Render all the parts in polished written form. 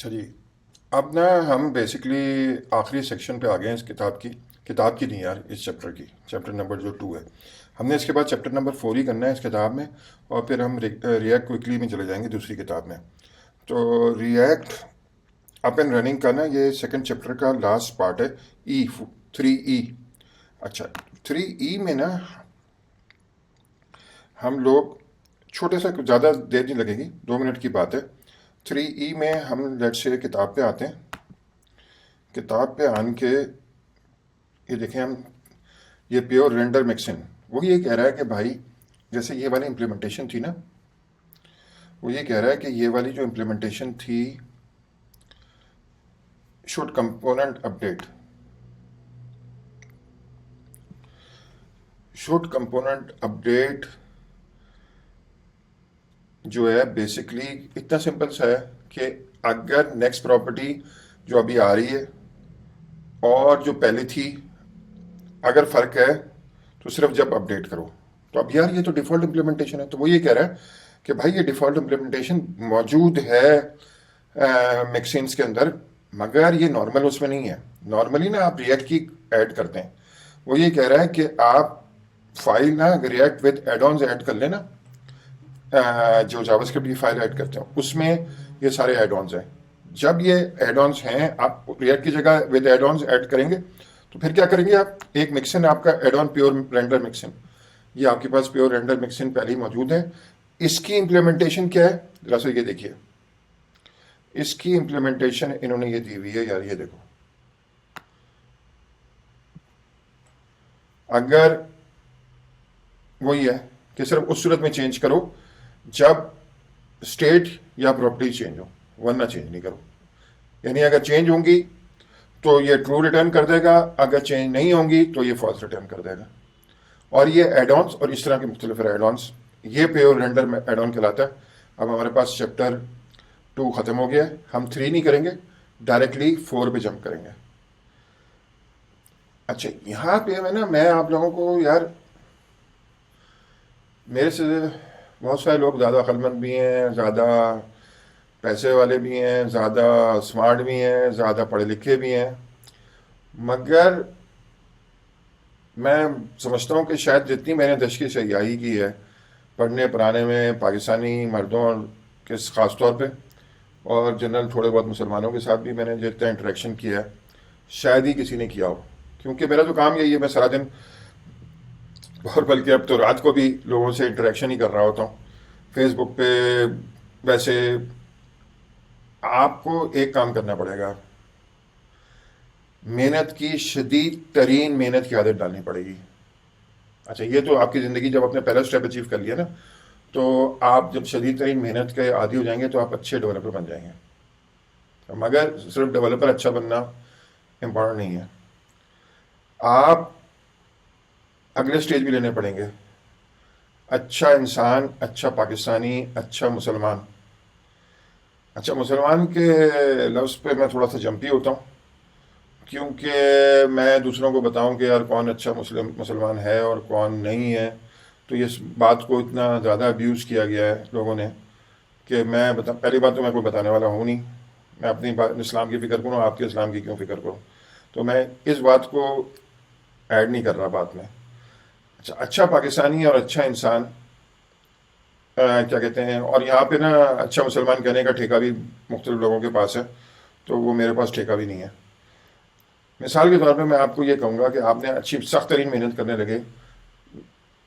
اچھا جی، اب نا ہم بیسکلی آخری سیکشن پہ آ گئے ہیں اس کتاب کی نہیں یار، اس چیپٹر کی، چیپٹر نمبر جو 2 ہے۔ ہم نے اس کے بعد چیپٹر نمبر 4 ہی کرنا ہے اس کتاب میں، اور پھر ہم ریئیکٹ کوئکلی میں چلے جائیں گے دوسری کتاب میں۔ تو ریئیکٹ اپ اینڈ رننگ کا نا یہ سیکنڈ چیپٹر کا لاسٹ پارٹ ہے، ای 3 ای۔ اچھا، 3 ای میں نا ہم لوگ چھوٹے سا، زیادہ دیر نہیں لگے گی، 2 منٹ کی بات ہے۔ 3 ای میں ہم لیٹ سے کتاب پہ آتے ہیں۔ کتاب پہ آن کے یہ دیکھیں ہم، یہ پیور رینڈر مکسن، وہ یہ کہہ رہا ہے کہ بھائی جیسے یہ والی امپلیمنٹیشن تھی نا، وہ یہ کہہ رہا ہے کہ یہ والی جو امپلیمنٹیشن تھی should component update, should component update جو ہے بیسکلی اتنا سمپل سا ہے کہ اگر نیکسٹ پراپرٹی جو ابھی آ رہی ہے اور جو پہلے تھی اگر فرق ہے تو صرف جب اپڈیٹ کرو۔ تو اب یار یہ تو ڈیفالٹ امپلیمنٹیشن ہے، تو وہ یہ کہہ رہا ہے کہ بھائی یہ ڈیفالٹ امپلیمنٹیشن موجود ہے مکسینس کے اندر، مگر یہ نارمل اس میں نہیں ہے۔ نارملی نا آپ ریئیکٹ کی ایڈ کرتے ہیں، وہ یہ کہہ رہا ہے کہ آپ فائل نا React with add ons add کر لینا، جو جاوا اسکرپٹ کی فائل ایڈ کرتے ہیں اس میں یہ سارے ایڈ آنز ہیں۔ جب یہ ایڈ آنز ہیں، آپ ریئیکٹ کی جگہ ود ایڈ آنز ایڈ کریں گے تو پھر کیا کریں گے آپ، ایک مکسن آپ کا ایڈ آن پیور رینڈر مکسن، یہ آپ کے پاس پیور رینڈر مکسن پہلے ہی موجود ہے۔ اس کی امپلیمنٹیشن کیا ہے ذرا سا یہ دیکھیے، اس کی امپلیمنٹیشن انہوں نے یہ دی ہوئی ہے یار، یہ دیکھو، اگر وہی ہے کہ صرف اس صورت میں چینج کرو جب اسٹیٹ یا پراپرٹی چینج ہو، ورنہ چینج نہیں کرو۔ یعنی اگر چینج ہوں گی تو یہ ٹرو ریٹرن کر دے گا، اگر چینج نہیں ہوں گی تو یہ فالس ریٹرن کر دے گا۔ اور یہ ایڈ آنس اور اس طرح کے مختلف ایڈ آنس، یہ پیور رینڈر میں ایڈ آن کہلاتا ہے۔ اب ہمارے پاس چیپٹر 2 ختم ہو گیا ہے، ہم 3 نہیں کریں گے، ڈائریکٹلی 4 پہ جمپ کریں گے۔ اچھا یہاں پہ میں آپ لوگوں کو یار، میرے سے بہت سارے لوگ زیادہ عقلمند بھی ہیں، زیادہ پیسے والے بھی ہیں، زیادہ اسمارٹ بھی ہیں، زیادہ پڑھے لکھے بھی ہیں، مگر میں سمجھتا ہوں کہ شاید جتنی میں نے دشکی سیاحی کی ہے پڑھنے پڑھانے میں، پاکستانی مردوں کے خاص طور پہ، اور جنرل تھوڑے بہت مسلمانوں کے ساتھ بھی میں نے جتنا انٹریکشن کیا ہے، شاید ہی کسی نے کیا ہو۔ کیونکہ میرا تو کام یہی ہے، میں سارا دن، اور بلکہ اب تو رات کو بھی لوگوں سے انٹریکشن ہی کر رہا ہوتا ہوں فیس بک پہ۔ ویسے آپ کو ایک کام کرنا پڑے گا، محنت کی، شدید ترین محنت کی عادت ڈالنی پڑے گی۔ اچھا یہ تو آپ کی زندگی جب اپنے پہلا اسٹیپ اچیو کر لیا نا، تو آپ جب شدید ترین محنت کے عادی ہو جائیں گے تو آپ اچھے ڈیولپر بن جائیں گے۔ مگر صرف ڈیولپر اچھا بننا امپورٹنٹ نہیں ہے، آپ اگلے اسٹیج بھی لینے پڑیں گے۔ اچھا انسان، اچھا پاکستانی، اچھا مسلمان۔ اچھا مسلمان کے لفظ پہ میں تھوڑا سا جمپی ہوتا ہوں، کیونکہ میں دوسروں کو بتاؤں کہ یار کون اچھا مسلمان ہے اور کون نہیں ہے، تو اس بات کو اتنا زیادہ ابیوز کیا گیا ہے لوگوں نے کہ پہلی بات تو میں کوئی بتانے والا ہوں نہیں، میں اپنی اسلام کی فکر کروں، آپ کے اسلام کی کیوں فکر کروں، تو میں اس بات کو ایڈ نہیں کر رہا بات میں۔ اچھا پاکستانی اور اچھا انسان، کیا کہتے ہیں، اور یہاں پہ نا اچھا مسلمان کہنے کا ٹھیکہ بھی مختلف لوگوں کے پاس ہے، تو وہ میرے پاس ٹھیکہ بھی نہیں ہے۔ مثال کے طور پہ میں آپ کو یہ کہوں گا کہ آپ نے اچھی سخت ترین محنت کرنے لگے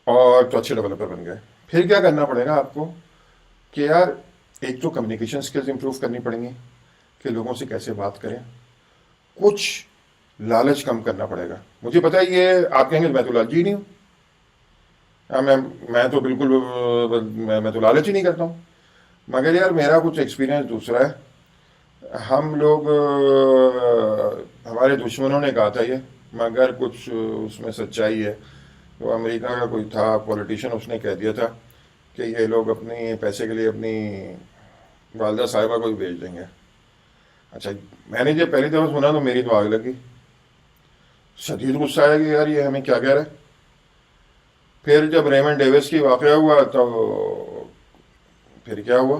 اور تو اچھے ڈیولپر بن گئے، پھر کیا کرنا پڑے گا آپ کو کہ یار ایک تو کمیونیکیشن سکلز امپروو کرنی پڑیں گی کہ لوگوں سے کیسے بات کریں، کچھ لالچ کم کرنا پڑے گا۔ مجھے پتا ہے یہ آپ کہیں گے میں تو لالچی ہی نہیں ہوں، میں تو بالکل میں تو لالچ ہی نہیں کرتا ہوں، مگر یار میرا کچھ ایکسپیرینس دوسرا ہے۔ ہم لوگ، ہمارے دشمنوں نے کہا تھا یہ، مگر کچھ اس میں سچائی ہے۔ وہ امریکہ کا کوئی تھا پولیٹیشین، اس نے کہہ دیا تھا کہ یہ لوگ اپنی پیسے کے لیے اپنی والدہ صاحبہ کو ہی بھیج دیں گے۔ اچھا میں نے جب پہلی دفعہ سنا تو میری تو آگ لگی، شدید غصہ آیا کہ یار یہ ہمیں کیا کہہ رہا ہے۔ پھر جب ریمنڈ ڈیوس کی واقعہ ہوا تو پھر کیا ہوا،